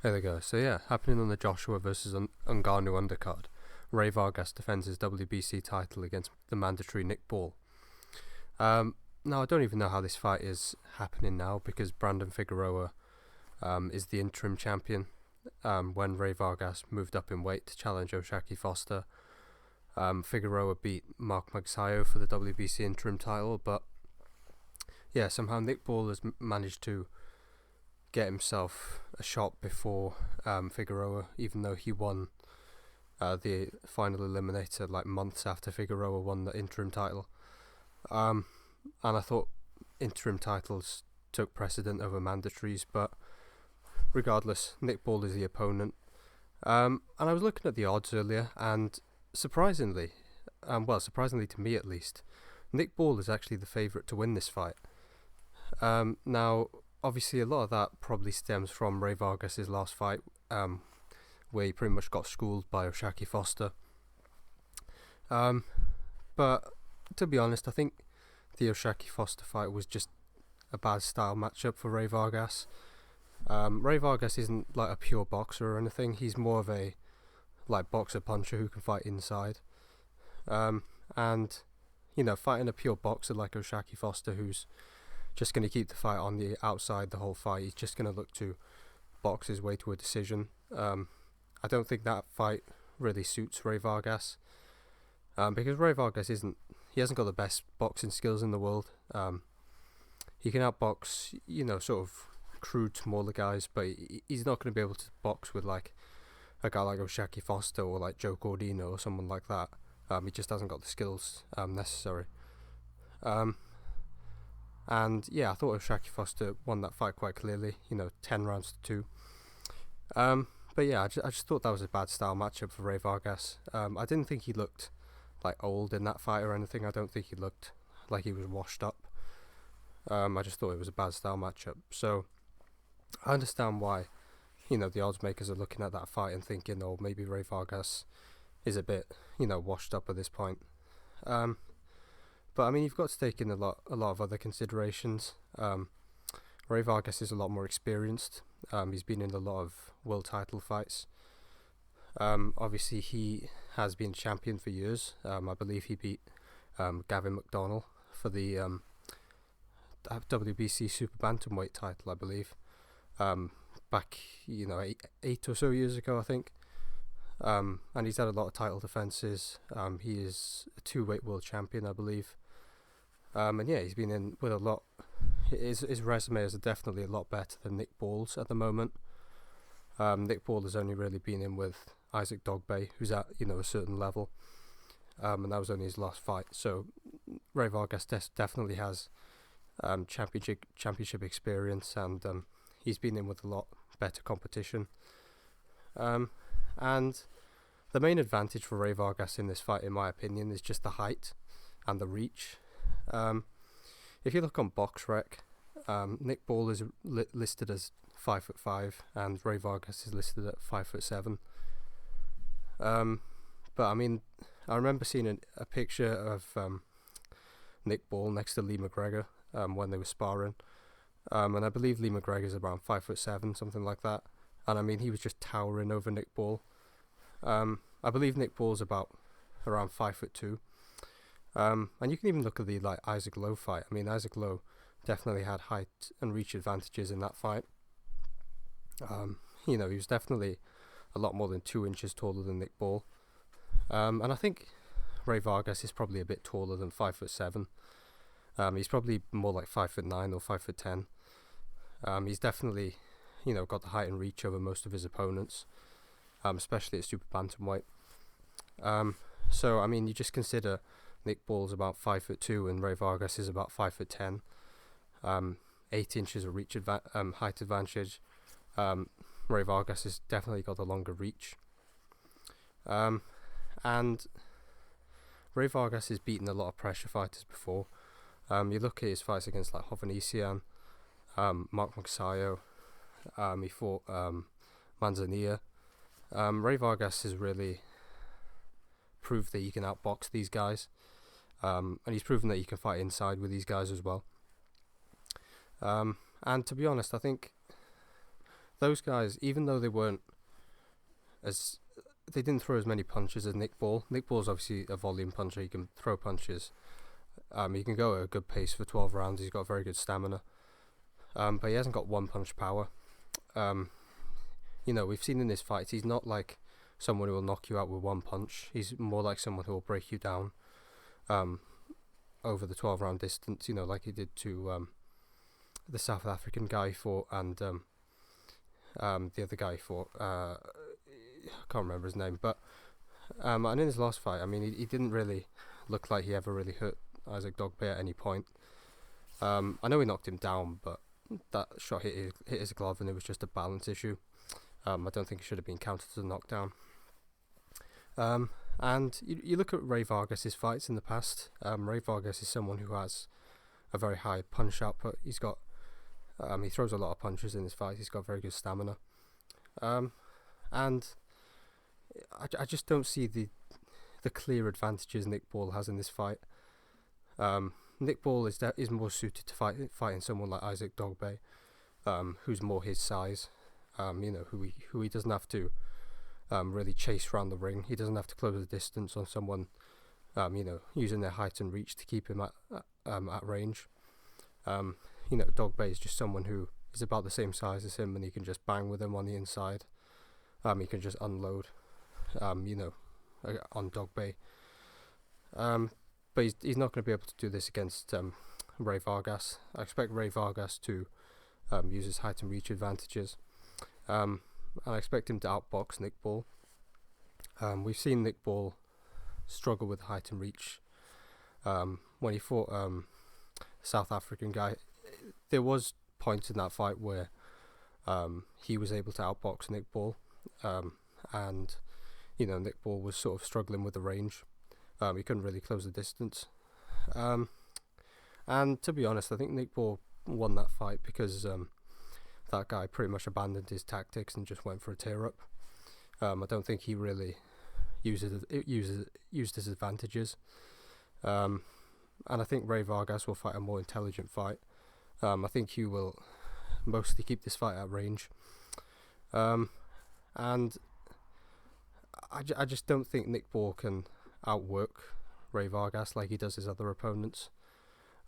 There we go. So yeah, happening on the Joshua versus Ngannou undercard. Ray Vargas defends his WBC title against the mandatory Nick Ball. Now I don't even know how this fight is happening now because Brandon Figueroa is the interim champion. When Ray Vargas moved up in weight to challenge O'Shaquie Foster, Figueroa beat Mark Magsayo for the WBC interim title, but yeah, somehow Nick Ball has managed to get himself a shot before Figueroa, even though he won the final eliminator like months after Figueroa won the interim title. And I thought interim titles took precedent over mandatories, but regardless, Nick Ball is the opponent. And I was looking at the odds earlier, and surprisingly to me at least, Nick Ball is actually the favourite to win this fight. Now, obviously, a lot of that probably stems from Ray Vargas' last fight, where he pretty much got schooled by O'Shaquie Foster. But to be honest, I think the O'Shaquie Foster fight was just a bad style matchup for Ray Vargas. Ray Vargas isn't like a pure boxer or anything. He's more of a like boxer puncher who can fight inside. And you know, fighting a pure boxer like O'Shaquie Foster, who's just going to keep the fight on the outside the whole fight, he's just going to look to box his way to a decision. I don't think that fight really suits Ray Vargas, because Ray Vargas he hasn't got the best boxing skills in the world. He can outbox, you know, sort of crude smaller guys, but he's not going to be able to box with like a guy like O'Shaquie Foster or like Joe Cordino or someone like that. He just hasn't got the skills necessary. And yeah, I thought O'Shaquie Foster won that fight quite clearly, 10 rounds to 2. But yeah, I just thought that was a bad style matchup for Ray Vargas. I didn't think he looked like old in that fight or anything. I don't think he looked like he was washed up. I just thought it was a bad style matchup. So I understand why, the odds makers are looking at that fight and thinking, oh, maybe Ray Vargas is a bit, washed up at this point. But I mean, you've got to take in a lot of other considerations. Ray Vargas is a lot more experienced. He's been in a lot of world title fights. Obviously, he has been champion for years. I believe he beat Gavin McDonnell for the WBC Super Bantamweight title, I believe. Back, 8 or so years ago, I think. And he's had a lot of title defenses. He is a 2-weight world champion, I believe. And yeah, he's been in with a lot. His resume is definitely a lot better than Nick Ball's at the moment. Nick Ball has only really been in with Isaac Dogbay, who's at a certain level, and that was only his last fight. So Ray Vargas definitely has championship experience, and he's been in with a lot better competition. And the main advantage for Ray Vargas in this fight, in my opinion, is just the height and the reach. If you look on BoxRec, Nick Ball is listed as 5'5", and Ray Vargas is listed at 5'7". But I mean, I remember seeing a picture of Nick Ball next to Lee McGregor when they were sparring, and I believe Lee McGregor is around 5'7", something like that. And I mean, he was just towering over Nick Ball. I believe Nick Ball's about around 5'2". And you can even look at the Isaac Lowe fight. I mean, Isaac Lowe definitely had height and reach advantages in that fight. He was definitely a lot more than 2 inches taller than Nick Ball. And I think Ray Vargas is probably a bit taller than 5'7". He's probably more like 5'9" or 5'10". He's definitely, got the height and reach over most of his opponents, especially at super bantamweight. So I mean, you just consider Nick Ball's about 5'2" and Ray Vargas is about 5'10". 8 inches of reach height advantage. Ray Vargas has definitely got a longer reach. And Ray Vargas has beaten a lot of pressure fighters before. You look at his fights against like Hovhannissian, Mark Magsayo. He fought Manzanilla. Ray Vargas has really proved that he can outbox these guys. And he's proven that he can fight inside with these guys as well. And to be honest, I think those guys, even though they didn't throw as many punches as Nick Ball. Nick Ball's obviously a volume puncher. He can throw punches. He can go at a good pace for 12 rounds. He's got very good stamina. But he hasn't got one punch power. We've seen in his fights, he's not like someone who will knock you out with one punch. He's more like someone who will break you down over the 12 round distance, like he did to the South African guy he fought, and the other guy he fought, I can't remember his name, but and in his last fight, I mean, he didn't really look like he ever really hurt Isaac Dogboe at any point. I know he knocked him down, but that shot hit his glove, and it was just a balance issue. I don't think it should have been counted as a knockdown. And you look at Ray Vargas' fights in the past. Ray Vargas is someone who has a very high punch output. He's got he throws a lot of punches in his fights. He's got very good stamina. And I just don't see the clear advantages Nick Ball has in this fight. Nick Ball is more suited to fighting someone like Isaac Dogboe, who's more his size. Who he doesn't have to really chase around the ring. He doesn't have to close the distance on someone, using their height and reach to keep him at range. Dogboe is just someone who is about the same size as him, and he can just bang with him on the inside. He can just unload, on Dogboe. But he's not going to be able to do this against Ray Vargas. I expect Ray Vargas to use his height and reach advantages. And I expect him to outbox Nick Ball. We've seen Nick Ball struggle with height and reach. When he fought South African guy, there was points in that fight where he was able to outbox Nick Ball, and Nick Ball was sort of struggling with the range. He couldn't really close the distance. And to be honest, I think Nick Ball won that fight because that guy pretty much abandoned his tactics and just went for a tear up. I don't think he really used his advantages. And I think Ray Vargas will fight a more intelligent fight. I think he will mostly keep this fight at range. And I just don't think Nick Ball can outwork Ray Vargas like he does his other opponents.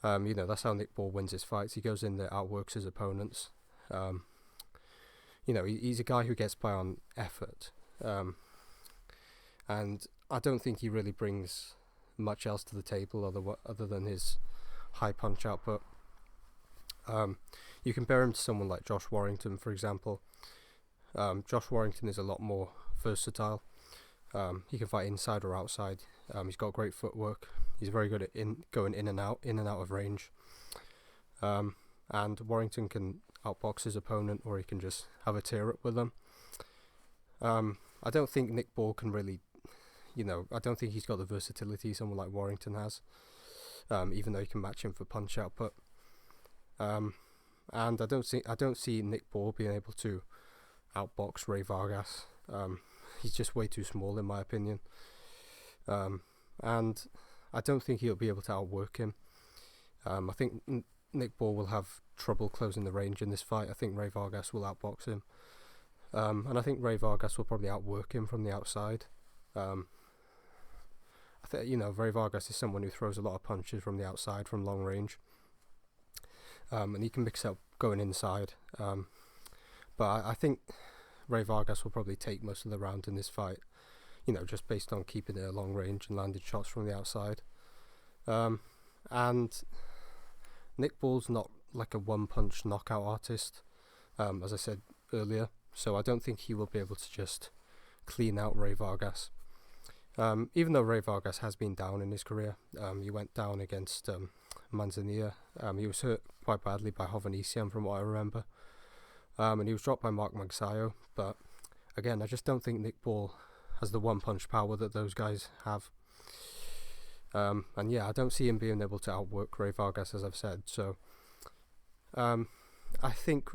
That's how Nick Ball wins his fights. He goes in there, outworks his opponents. He's a guy who gets by on effort. And I don't think he really brings much else to the table other than his high punch output. You compare him to someone like Josh Warrington, for example. Josh Warrington is a lot more versatile. He can fight inside or outside. He's got great footwork. He's very good at going in and out of range. And Warrington can outbox his opponent, or he can just have a tear up with them. I don't think Nick Ball can really, I don't think he's got the versatility someone like Warrington has, even though he can match him for punch output. And I don't see Nick Ball being able to outbox Ray Vargas. He's just way too small in my opinion. And I don't think he'll be able to outwork him. I think Nick Ball will have trouble closing the range in this fight. I think Ray Vargas will outbox him. And I think Ray Vargas will probably outwork him from the outside. I think, Ray Vargas is someone who throws a lot of punches from the outside from long range. And he can mix up going inside. But I think Ray Vargas will probably take most of the round in this fight, just based on keeping it at long range and landing shots from the outside. And Nick Ball's not like a one-punch knockout artist, as I said earlier, so I don't think he will be able to just clean out Ray Vargas. Even though Ray Vargas has been down in his career, he went down against Manzanilla. He was hurt quite badly by Hovhannissian from what I remember. And he was dropped by Mark Magsayo, but again, I just don't think Nick Ball has the one-punch power that those guys have. And yeah, I don't see him being able to outwork Ray Vargas, as I've said. So I think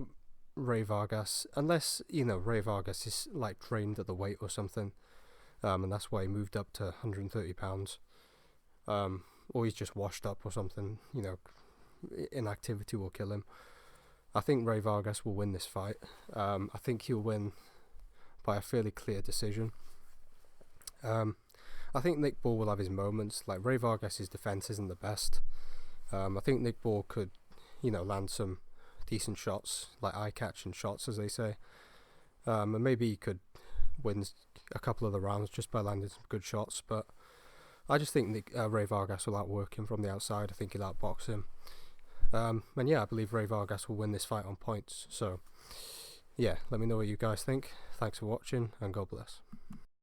Ray Vargas, unless Ray Vargas is like trained at the weight or something, and that's why he moved up to 130 pounds, or he's just washed up or something. Inactivity will kill him. I think Ray Vargas will win this fight. I think he'll win by a fairly clear decision. I think Nick Ball will have his moments. Like, Ray Vargas' defense isn't the best. I think Nick Ball could, land some decent shots, like eye-catching shots, as they say. And maybe he could win a couple of the rounds just by landing some good shots. But I just think Ray Vargas will outwork him from the outside. I think he'll outbox him. And yeah, I believe Ray Vargas will win this fight on points. So, yeah, let me know what you guys think. Thanks for watching, and God bless.